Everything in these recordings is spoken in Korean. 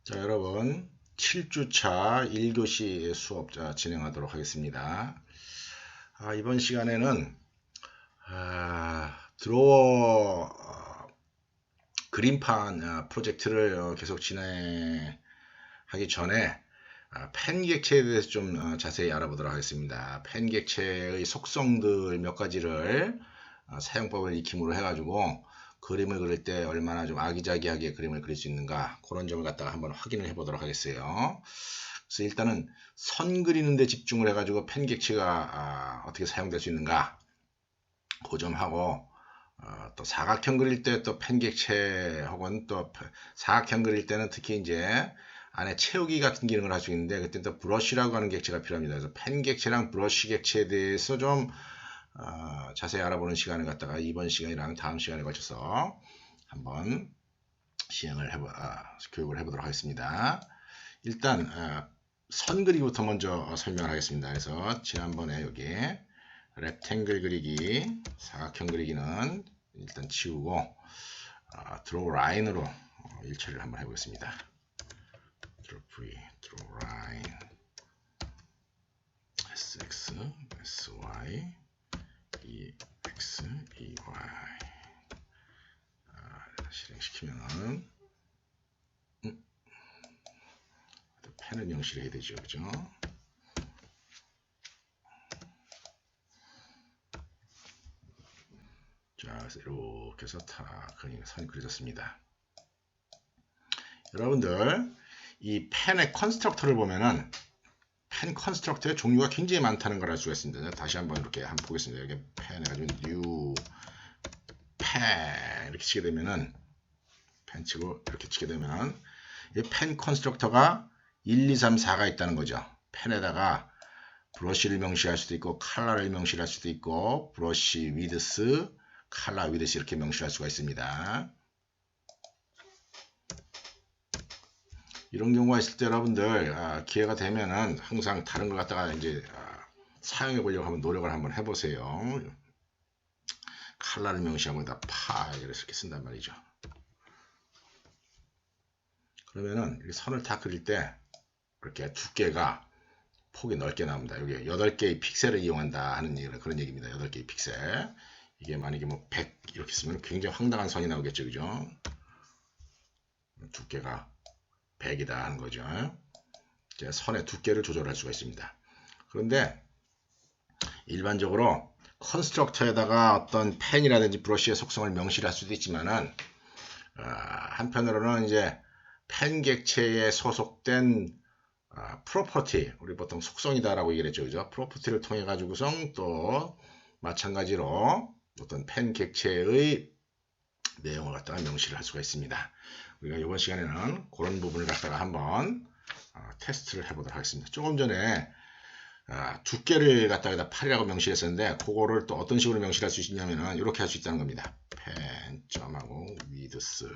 자, 여러분 7주차 1교시 수업 진행하도록 하겠습니다. 이번 시간에는 드로워 그림판 프로젝트를 계속 진행하기 전에 펜 객체에 대해서 좀 자세히 알아보도록 하겠습니다. 펜 객체의 속성들 몇 가지를 사용법을 익힘으로 해가지고 그림을 그릴 때 얼마나 좀 아기자기하게 그림을 그릴 수 있는가, 그런 점을 갖다가 한번 확인을 해 보도록 하겠어요. 그래서 일단은 선 그리는 데 집중을 해가지고 펜 객체가 어떻게 사용될 수 있는가, 그 점하고 또 사각형 그릴 때 또 펜 객체 혹은 또 사각형 그릴 때는 특히 이제 안에 채우기 같은 기능을 할 수 있는데, 그때 또 브러쉬라고 하는 객체가 필요합니다. 그래서 펜 객체랑 브러쉬 객체에 대해서 좀 자세히 알아보는 시간을 갖다가 이번 시간이랑 다음 시간에 걸쳐서 한번 교육을 해보도록 하겠습니다. 일단 선 그리기부터 먼저 설명을 하겠습니다. 그래서 지난번에 여기 렉탱글 그리기, 사각형 그리기는 일단 치우고 드로우 라인으로 일처리를 한번 해보겠습니다. 드로우 라인 SX, SY, EX, EY 실행시키면은 펜을 명시해야 되죠, 그죠? 자, 그래서 이렇게 해서 선이 그려졌습니다. 여러분들 이 펜의 컨스트럭터를 보면은 펜 컨스트럭터의 종류가 굉장히 많다는 걸 알 수가 있습니다. 다시 한번 이렇게 한번 보겠습니다. 여기 펜 해가지고 new 펜 이렇게 치게 되면은, 펜 치고 이렇게 치게 되면 이 펜 컨스트럭터가 1, 2, 3, 4가 있다는 거죠. 펜에다가 브러쉬를 명시할 수도 있고, 컬러를 명시할 수도 있고, 브러쉬 위드스, 컬러 위드스 이렇게 명시할 수가 있습니다. 이런 경우가 있을 때 여러분들 기회가 되면은 항상 다른 걸 갖다가 이제 사용해 보려고 한번 노력을 한번 해보세요. 컬러를 명시하고 이렇게 쓴단 말이죠. 그러면은 이 선을 다 그릴 때 이렇게 두께가 폭이 넓게 나옵니다. 여기 8개의 픽셀을 이용한다 하는 그런 얘기입니다. 8개의 픽셀. 이게 만약에 뭐 100 이렇게 쓰면 굉장히 황당한 선이 나오겠죠, 그죠? 두께가 100이다 하는 거죠. 선의 두께를 조절할 수가 있습니다. 그런데 일반적으로 컨스트럭터에다가 어떤 펜이라든지 브러쉬의 속성을 명시할 수도 있지만은 한편으로는 이제 펜 객체에 소속된 프로퍼티, 우리 보통 속성이다라고 얘기를 했죠, 그죠? 프로퍼티를 통해 가지고선 또 마찬가지로 어떤 펜 객체의 내용을 갖다가 명시를 할 수가 있습니다. 우리가 이번 시간에는 그런 부분을 갖다가 한번 테스트를 해보도록 하겠습니다. 조금 전에 두께를 갖다가 8이라고 명시했었는데, 그거를 또 어떤 식으로 명시할 수 있냐면은 이렇게 할 수 있다는 겁니다. 펜 점하고 위드스,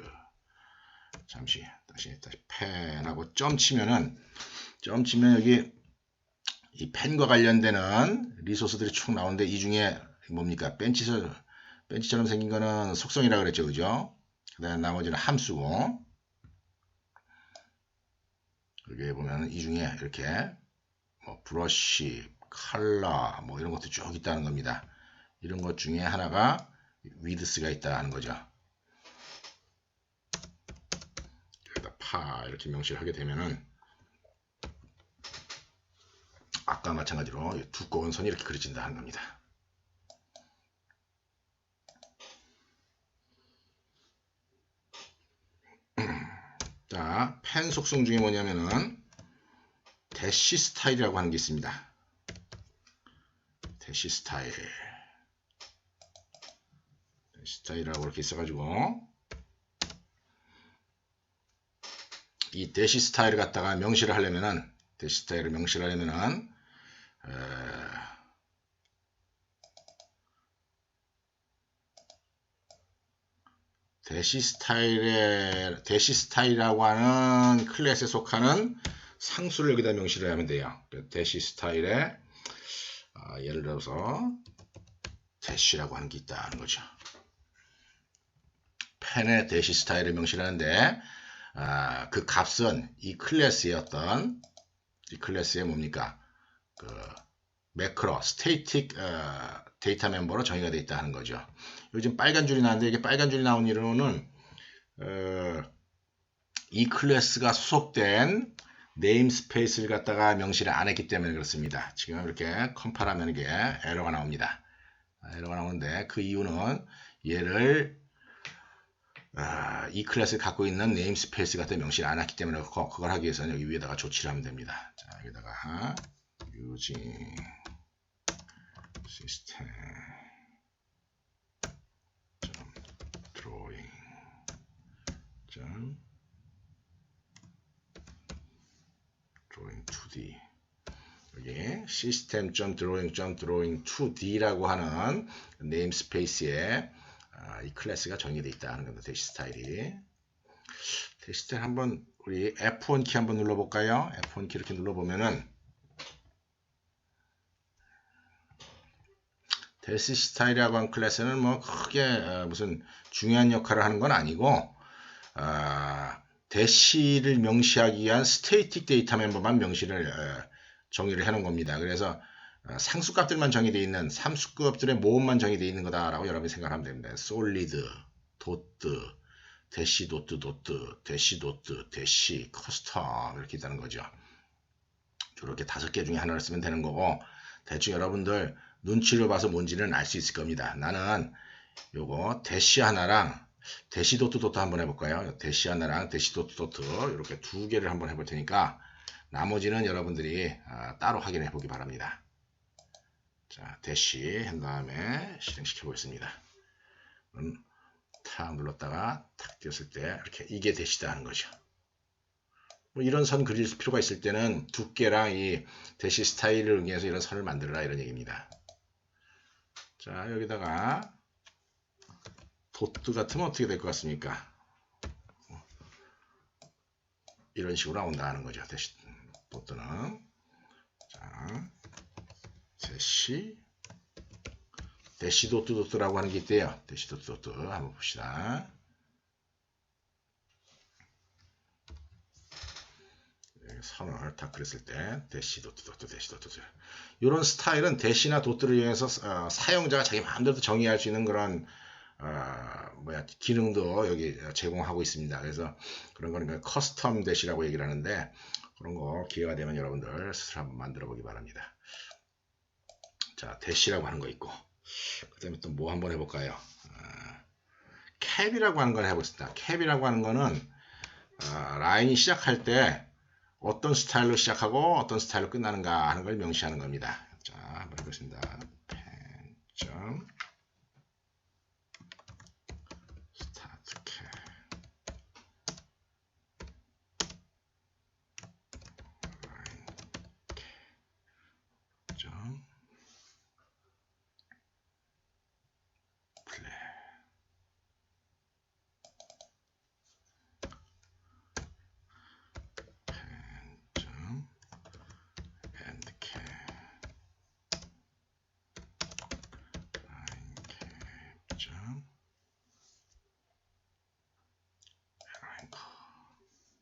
다시 펜하고 점 치면 여기 이 펜과 관련되는 리소스들이 쭉 나오는데, 이 중에 뭡니까? 벤치처럼 생긴 거는 속성이라고 그랬죠, 그죠? 그 다음에 나머지는 함수고, 여기 보면 이 중에 이렇게 뭐 브러쉬, 컬러 뭐 이런 것도 쭉 있다는 겁니다. 이런 것 중에 하나가 위드스가 있다 하는 거죠. 여기다 이렇게 명시를 하게 되면은 아까 마찬가지로 두꺼운 선이 이렇게 그려진다 하는 겁니다. 자, 펜 속성 중에 뭐냐면은 대시 스타일이라고 하는 게 있습니다. 대시 스타일이라고 이렇게 있어가지고, 이 대시 스타일을 갖다가 명시를 하려면은, 대시 스타일이라고 하는 클래스에 속하는 상수를 여기다 명시를 하면 돼요. 대시 스타일에 예를 들어서 대시라고 하는 게 있다는 거죠. 펜의 대시 스타일을 명시를 하는데, 그 값은 이 클래스의 이 클래스의 뭡니까? 그 매크로, 스테이틱 데이터 멤버로 정의가 되어 있다 하는 거죠. 요즘 빨간 줄이 나왔는데 이게 빨간 줄이 나온 이유는 이 클래스가 소속된 네임스페이스를 갖다가 명시를 안 했기 때문에 그렇습니다. 지금 이렇게 컴파일하면 이게 에러가 나옵니다. 에러가 나오는데 그 이유는 얘를 이 클래스를 갖고 있는 네임스페이스 같은 명시를 안 했기 때문에 그걸 하기 위해서는 여기 위에다가 조치를 하면 됩니다. 자, 여기다가 using system drawing drawing 2D 여기 system.drawing 2D라고 하는 네임스페이스에 이 클래스가 정의되어 있다는 겁니다. 대시 스타일이. 대시 스타일 한번 우리 F1 키 한번 눌러볼까요? F1 키 이렇게 눌러보면은 대시 스타일이라고 하는 클래스는 뭐 크게 무슨 중요한 역할을 하는 건 아니고 대시를 명시하기 위한 스테이틱 데이터 멤버만 정의를 해놓은 겁니다. 그래서 상수값들만 정의되어 있는 함수급들의 모음만 정의되어 있는 거다라고 여러분이 생각하면 됩니다. 솔리드, 도트, 대시 도트, 대시 도트, 대시, 커스텀 이렇게 있다는 거죠. 이렇게 5개 중에 하나를 쓰면 되는 거고 대충 여러분들 눈치를 봐서 뭔지는 알 수 있을 겁니다. 나는 요거 대시 하나랑 대시 도트 한번 해볼까요? 대시 하나랑 대시 도트 이렇게 2개를 한번 해볼 테니까 나머지는 여러분들이 따로 확인해 보기 바랍니다. 자, 대시 한 다음에 실행시켜 보겠습니다. 탁 눌렀다가 탁 띄었을 때 이렇게 이게 대시다 하는 거죠. 뭐 이런 선 그릴 필요가 있을 때는 두께랑 이 대시 스타일을 응해서 이런 선을 만들어라 이런 얘기입니다. 자, 여기다가 도트 같으면 어떻게 될 것 같습니까? 이런 식으로 나온다 는 거죠. 대시 도트는 자, 대시 도트라고 하는 게 있대요. 대시 도트 한번 봅시다. 선을 다 그렸을 때 대시 도트 이런 스타일은 대시나 도트를 이용해서 사용자가 자기 마음대로 정의할 수 있는 그런 기능도 여기 제공하고 있습니다. 그래서 그런 거는 커스텀 대시라고 얘기를 하는데 그런 거 기회가 되면 여러분들 스스로 한번 만들어 보기 바랍니다. 자, 대시라고 하는 거 있고 그 다음에 또 뭐 한번 해볼까요? 캡이라고 하는 걸 해보겠습니다. 캡이라고 하는 거는 라인이 시작할 때 어떤 스타일로 시작하고 어떤 스타일로 끝나는가 하는 걸 명시하는 겁니다. 자, 한번 해보겠습니다. 펜 스타트 캡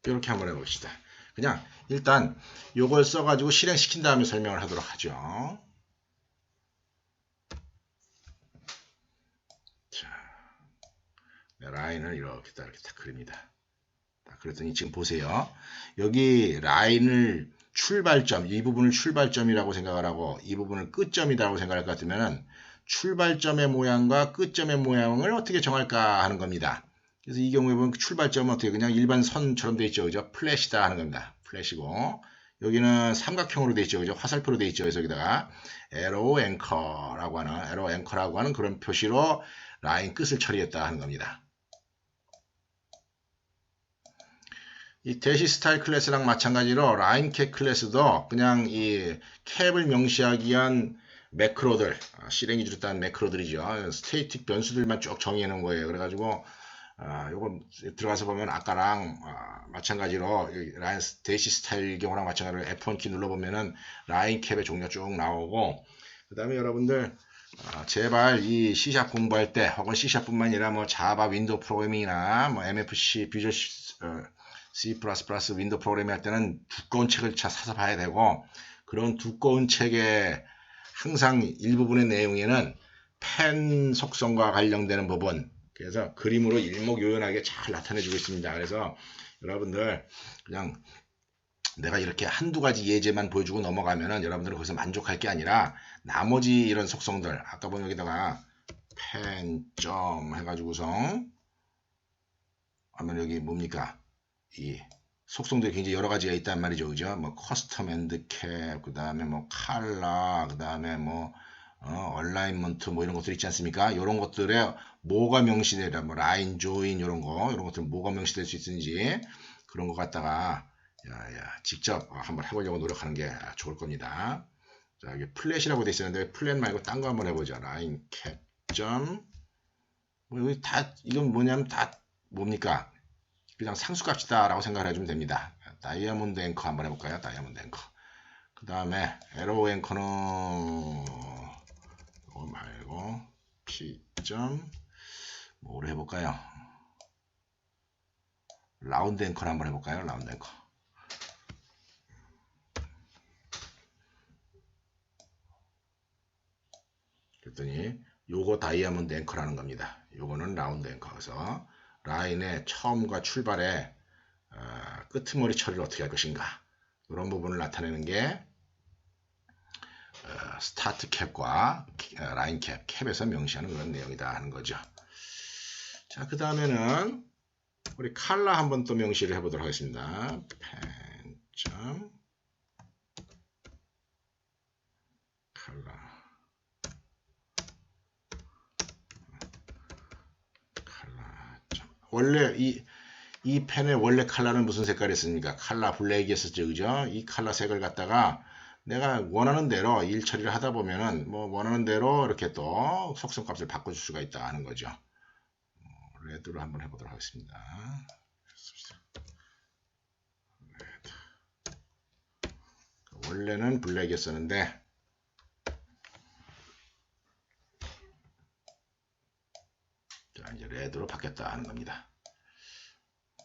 이렇게 한번 해봅시다. 그냥 일단 이걸 써가지고 실행시킨 다음에 설명을 하도록 하죠. 자, 라인을 이렇게 딱 그립니다. 그랬더니 지금 보세요. 여기 라인을 출발점, 이 부분을 출발점이라고 생각을 하고 이 부분을 끝점이라고 생각할 것 같으면 출발점의 모양과 끝점의 모양을 어떻게 정할까 하는 겁니다. 그래서 이 경우에 보면 출발점은 어떻게 그냥 일반 선처럼 되어 있죠. 그죠? 플래시다 하는 겁니다. 플래시고 여기는 삼각형으로 되어 있죠. 그죠? 화살표로 되어 있죠. 그래서 여기다가 에로 앵커라고 하는 그런 표시로 라인 끝을 처리했다 하는 겁니다. 이 대시 스타일 클래스랑 마찬가지로 라인 캡 클래스도 그냥 이 캡을 명시하기 위한 매크로들, 실행이 주렸다는 매크로들이죠. 스테이틱 변수들만 쭉 정의해 놓은 거예요. 그래가지고 요거 들어가서 보면 아까랑 마찬가지로 라인 대시 스타일 경우랑 마찬가지로 F1 키 눌러보면은 라인 캡의 종류가 쭉 나오고 그 다음에 여러분들 제발 이 C# 공부할 때 혹은 C#뿐만 아니라 뭐 자바 윈도우 프로그래밍이나 뭐 MFC 비주얼 C++ 윈도우 프로그래밍 할 때는 두꺼운 책을 사서 봐야 되고, 그런 두꺼운 책의 항상 일부분의 내용에는 펜 속성과 관련되는 부분, 그래서 그림으로 일목요연하게 잘 나타내주고 있습니다. 그래서 여러분들 그냥 내가 이렇게 한두 가지 예제만 보여주고 넘어가면은 여러분들은 거기서 만족할 게 아니라 나머지 이런 속성들, 아까 보면 여기다가 펜점 해가지고서 하면 여기 뭡니까? 이 속성들이 굉장히 여러 가지가 있단 말이죠. 그죠? 뭐 커스텀 엔드 캡, 그 다음에 뭐 칼라, 그 다음에 뭐 얼라인먼트 뭐 이런 것들 있지 않습니까? 이런 것들에 뭐가 명시되라, 뭐 라인 조인 이런 것들 뭐가 명시될 수 있는지 그런 것 갖다가 직접 한번 해보려고 노력하는 게 좋을 겁니다. 자, 여기 플랫이라고 돼 있었는데 플랫 말고 딴 거 한번 해보죠. 라인 캡점. 뭐 여기 다 이건 뭐냐면 다 뭡니까? 그냥 상수값이다라고 생각을 해주면 됩니다. 다이아몬드 앵커 한번 해볼까요? 다이아몬드 앵커. 그 다음에 에로우 앵커는 이거 말고 P점 뭐로 해볼까요? 라운드 앵커를 한번 해볼까요? 라운드 앵커. 그랬더니 요거 다이아몬드 앵커라는 겁니다. 요거는 라운드 앵커. 그래서 라인의 처음과 출발의 끄트머리 처리를 어떻게 할 것인가, 이런 부분을 나타내는 게 스타트 캡과 라인 캡에서 명시하는 그런 내용이다 하는 거죠. 자, 그 다음에는 우리 칼라 한번 또 명시를 해보도록 하겠습니다. 펜점 칼라 원래 이 펜의 원래 컬러는 무슨 색깔이었습니까? 칼라 블랙이었었죠, 그죠? 이 칼라 색을 갖다가 내가 원하는 대로 일 처리를 하다 보면은 뭐 원하는 대로 이렇게 또 속성값을 바꿔줄 수가 있다 하는 거죠. 레드로 한번 해보도록 하겠습니다. 레드. 원래는 블랙이었었는데 자, 이제 레드로 바뀌었다 하는 겁니다.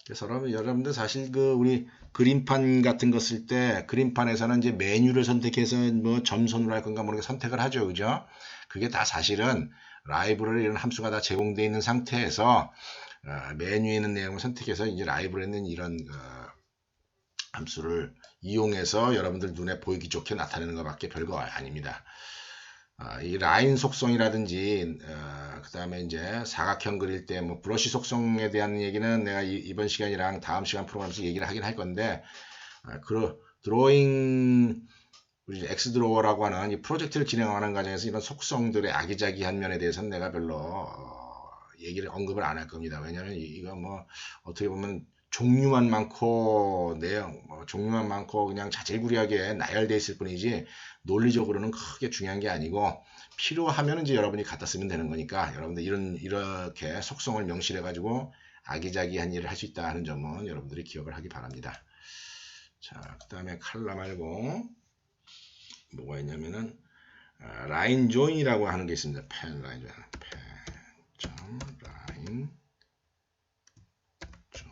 그래서 여러분들 사실 그 우리 그림판 같은 거 쓸 때 그림판에서는 이제 메뉴를 선택해서 뭐 점선으로 할 건가 모르게 선택을 하죠, 그죠? 그게 다 사실은 라이브러리 이런 함수가 다 제공되어 있는 상태에서 메뉴에 있는 내용을 선택해서 이제 라이브러리에 있는 이런 함수를 이용해서 여러분들 눈에 보이기 좋게 나타내는 것밖에 별거 아닙니다. 이 라인 속성이라든지 그 다음에 이제 사각형 그릴 때 뭐 브러쉬 속성에 대한 얘기는 내가 이번 시간이랑 다음 시간 프로그램에서 얘기를 하긴 할 건데 드로잉 우리 엑스드로어라고 하는 이 프로젝트를 진행하는 과정에서 이런 속성들의 아기자기한 면에 대해서는 내가 별로 얘기를 언급을 안 할 겁니다. 왜냐하면 이거 뭐 어떻게 보면 종류만 많고 내용 종류만 많고 그냥 자질구레하게 나열되어 있을 뿐이지 논리적으로는 크게 중요한 게 아니고 필요하면 이제 여러분이 갖다 쓰면 되는 거니까 여러분들 이렇게 속성을 명시해 가지고 아기자기한 일을 할 수 있다 하는 점은 여러분들이 기억을 하기 바랍니다. 자, 그 다음에 칼라 말고 뭐가 있냐면은 라인 조인이라고 하는 게 있습니다. 펜 라인 조인, 펜 라인 조인.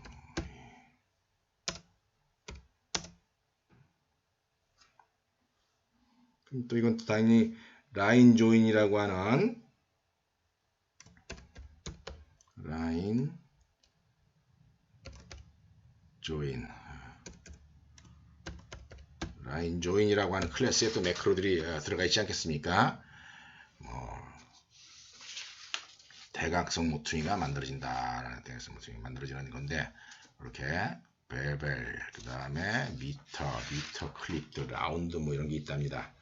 그럼 또 이건 당연히 라인 조인이라고 하는 라인 조인 라인 조인이라고 하는 클래스에 또 매크로들이 들어가 있지 않겠습니까? 대각선 모퉁이가 만들어진다라는 대각선 모퉁이가 만들어지는 건데 이렇게 베벨 그 다음에 미터 클립 라운드 뭐 이런 게 있답니다.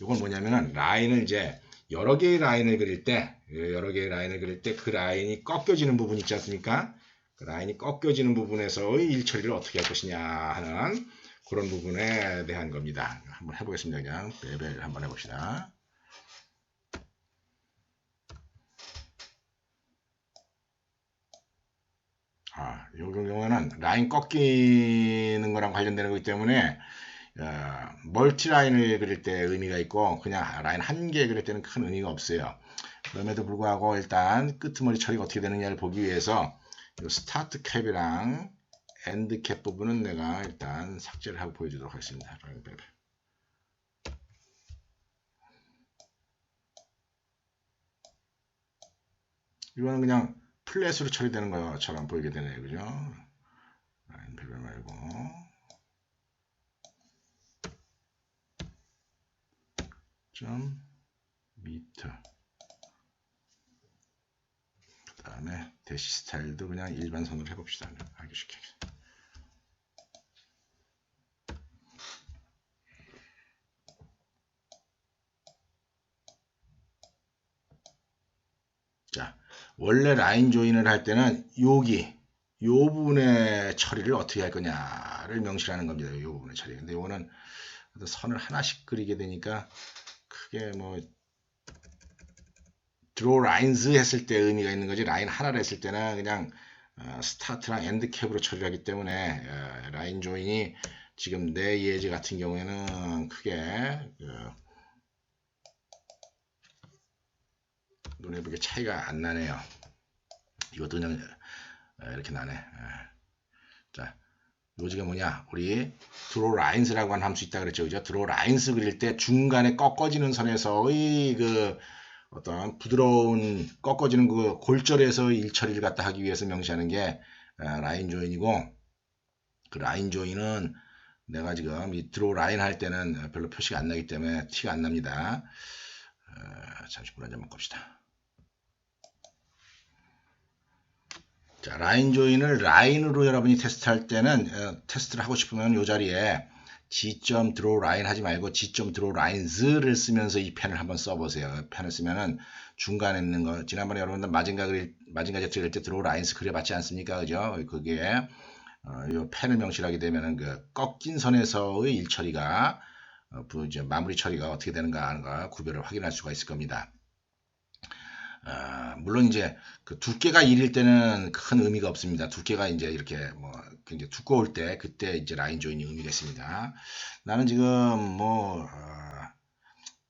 이건 뭐냐면은 라인을 이제 여러 개의 라인을 그릴 때 그 라인이 꺾여지는 부분 있지 않습니까? 그 라인이 꺾여지는 부분에서의 일 처리를 어떻게 할 것이냐 하는 그런 부분에 대한 겁니다. 한번 해보겠습니다. 그냥 베벨 한번 해봅시다. 이 경우에는 라인 꺾이는 거랑 관련되는 거기 때문에 멀티 라인을 그릴 때 의미가 있고 그냥 라인 한 개 그릴 때는 큰 의미가 없어요. 그럼에도 불구하고 일단 끄트머리 처리가 어떻게 되느냐를 보기 위해서 스타트 캡이랑 엔드캡 부분은 내가 일단 삭제를 하고 보여주도록 하겠습니다. 이거는 그냥 플랫으로 처리되는 것처럼 보이게 되네요. 그죠? 라인 배별 말고 점 미터, 그 다음에 대시 스타일도 그냥 일반 선으로 해봅시다. 알기 쉽게. 자, 원래 라인 조인을 할 때는 여기 요 부분의 처리를 어떻게 할 거냐를 명시하는 겁니다. 요 부분의 처리. 근데 이거는 선을 하나씩 그리게 되니까 크게 뭐 드로우 라인즈 했을 때 의미가 있는 거지, 라인 하나를 했을 때는 그냥 스타트랑 엔드 캡으로 처리를 하기 때문에 라인 조인이 지금 내 예제 같은 경우에는 크게 눈에 보기에 차이가 안 나네요. 이것도 그냥 이렇게 나네. 자, 요지가 뭐냐? 우리 드로우 라인스라고 하는 함수 있다 그랬죠, 그죠? 드로우 라인스 그릴 때 중간에 꺾어지는 선에서의 그 어떤 부드러운 꺾어지는 그 골절에서 일처리를 갖다 하기 위해서 명시하는 게 라인 조인이고, 그 라인 조인은 내가 지금 이 드로우 라인 할 때는 별로 표시가 안 나기 때문에 티가 안 납니다. 잠시 물 한 잔 먹고 갑시다. 자, 라인 조인을 라인으로 여러분이 테스트할 때는 테스트를 하고 싶으면 이 자리에 G.draw line 하지 말고 G.draw lines를 쓰면서 이 펜을 한번 써보세요. 펜을 쓰면은 중간에 있는 거, 지난번에 여러분들 마징가 Z 그릴 때 draw lines 그려봤지 않습니까? 그죠? 그게 이 펜을 명시하게 되면은 그 꺾인 선에서의 일 처리가 이제 마무리 처리가 어떻게 되는가 하는 거 구별을 확인할 수가 있을 겁니다. 물론 이제 그 두께가 1일 때는 큰 의미가 없습니다. 두께가 이제 이렇게 뭐 굉장히 두꺼울 때 그때 이제 라인 조인이 의미가 있습니다. 나는 지금 뭐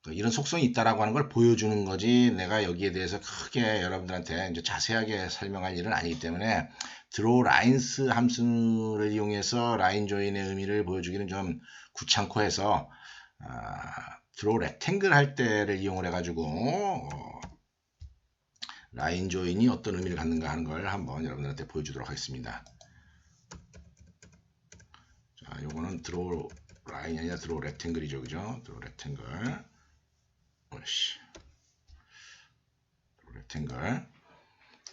이런 속성이 있다라고 하는 걸 보여주는 거지, 내가 여기에 대해서 크게 여러분들한테 이제 자세하게 설명할 일은 아니기 때문에 드로우 라인스 함수를 이용해서 라인 조인의 의미를 보여주기는 좀 귀찮고 해서 드로우 렉탱글 할 때를 이용을 해가지고 라인 조인이 어떤 의미를 갖는가 하는 걸 한번 여러분들한테 보여주도록 하겠습니다. 자, 요거는 드로우 라인이 아니라 드로우 렉탱글이죠, 그죠? 드로우 렉탱글.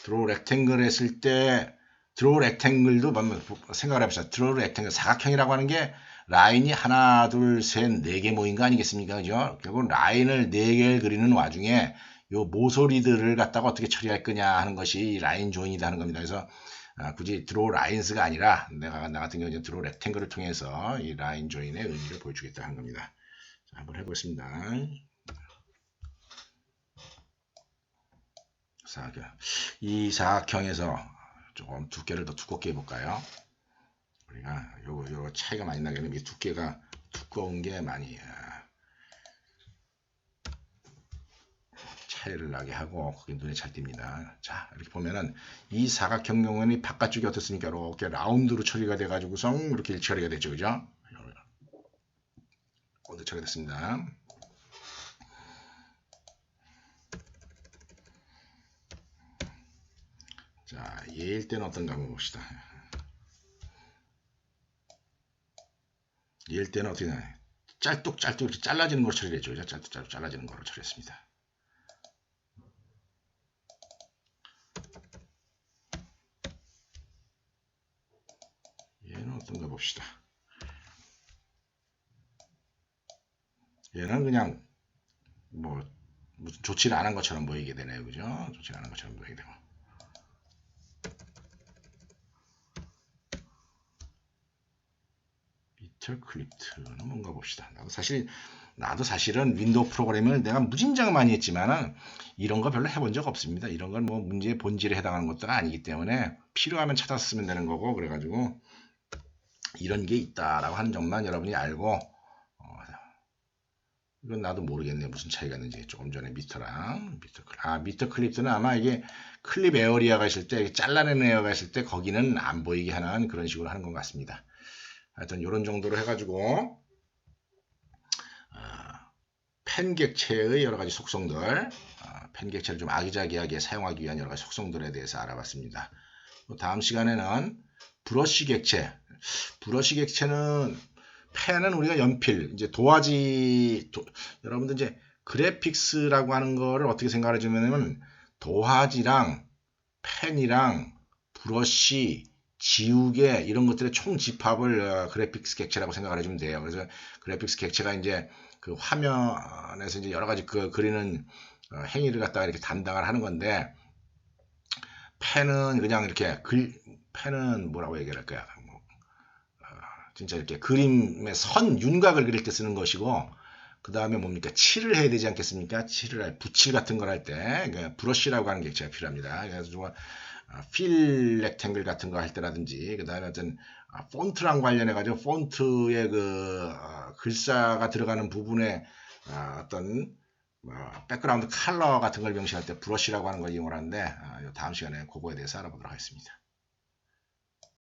드로우 렉탱글 했을 때 드로우 렉탱글도 생각을 해봅시다. 드로우 렉탱글 사각형이라고 하는 게 라인이 하나, 둘, 셋, 네 개 모인 거 아니겠습니까? 그죠? 결국 라인을 네 개를 그리는 와중에 요 모서리들을 갖다가 어떻게 처리할 거냐 하는 것이 라인 조인이다 하는 겁니다. 그래서 굳이 드로우 라인스가 아니라 나 같은 경우는 드로우 렉탱글을 통해서 이 라인 조인의 의미를 보여주겠다 하는 겁니다. 자, 한번 해보겠습니다. 사각형. 이 사각형에서 조금 두께를 더 두껍게 해볼까요? 우리가 요거 차이가 많이 나겠네요. 이 두께가 두꺼운 게 많이 차이를 나게 하고 그게 눈에 잘 띕니다. 자, 이렇게 보면은 이 사각형 경우는 바깥쪽이 어떻습니까? 이렇게 라운드로 처리가 돼 가지고서 이렇게 일처리가 됐죠, 그죠? 오늘 처리가 됐습니다. 자, 얘일 때는 어떤가 한번 봅시다. 얘일 때는 어떻게 되나요? 짤뚝짤뚝 이렇게 잘라지는 걸 처리했죠. 짤뚝짤뚝 잘라지는 거로 처리했습니다. 얘는 어떤가 봅시다. 얘는 그냥 뭐 무슨 좋지를 않은 것처럼 보이게 되네요. 그죠? 좋지 않은 것처럼 보이게 되고. 비터 클립트는 뭔가 봅시다. 나도 사실은 윈도우 프로그래밍을 내가 무진장 많이 했지만은 이런 거 별로 해본 적 없습니다. 이런 건 뭐 문제의 본질에 해당하는 것도 아니기 때문에 필요하면 찾아서 쓰면 되는 거고, 그래가지고 이런 게 있다라고 하는 점만 여러분이 알고 이건 나도 모르겠네. 무슨 차이가 있는지. 조금 전에 미터랑 미터 클립스는 아마 이게 클립 에어리아가 있을 때, 잘라내는 에어가 있을 때 거기는 안 보이게 하는 그런 식으로 하는 것 같습니다. 하여튼 이런 정도로 해가지고 펜 객체의 여러 가지 속성들, 펜 객체를 좀 아기자기하게 사용하기 위한 여러 가지 속성들에 대해서 알아봤습니다. 다음 시간에는 브러쉬 객체. 브러쉬 객체는 펜은 우리가 연필, 이제 도화지, 여러분들 이제 그래픽스라고 하는 거를 어떻게 생각해 주면 도화지랑 펜이랑 브러쉬, 지우개 이런 것들의 총 집합을 그래픽스 객체라고 생각을 해주면 돼요. 그래서 그래픽스 객체가 이제 그 화면에서 이제 여러 가지 그 그리는 행위를 갖다가 이렇게 담당을 하는 건데, 펜은 그냥 이렇게 펜은 뭐라고 얘기할까요? 진짜 이렇게 그림의 선, 윤곽을 그릴 때 쓰는 것이고, 그 다음에 뭡니까? 칠을 해야 되지 않겠습니까? 붓칠 같은 걸 할 때, 브러쉬라고 하는 객체가 필요합니다. 그래서 좀 필 렉탱글 같은 거 할 때라든지, 그 다음에 어떤 폰트랑 관련해가지고, 폰트의 그 글자가 들어가는 부분에 어떤 백그라운드 컬러 같은 걸 명시할 때 브러쉬라고 하는 걸 이용을 하는데, 다음 시간에 그거에 대해서 알아보도록 하겠습니다.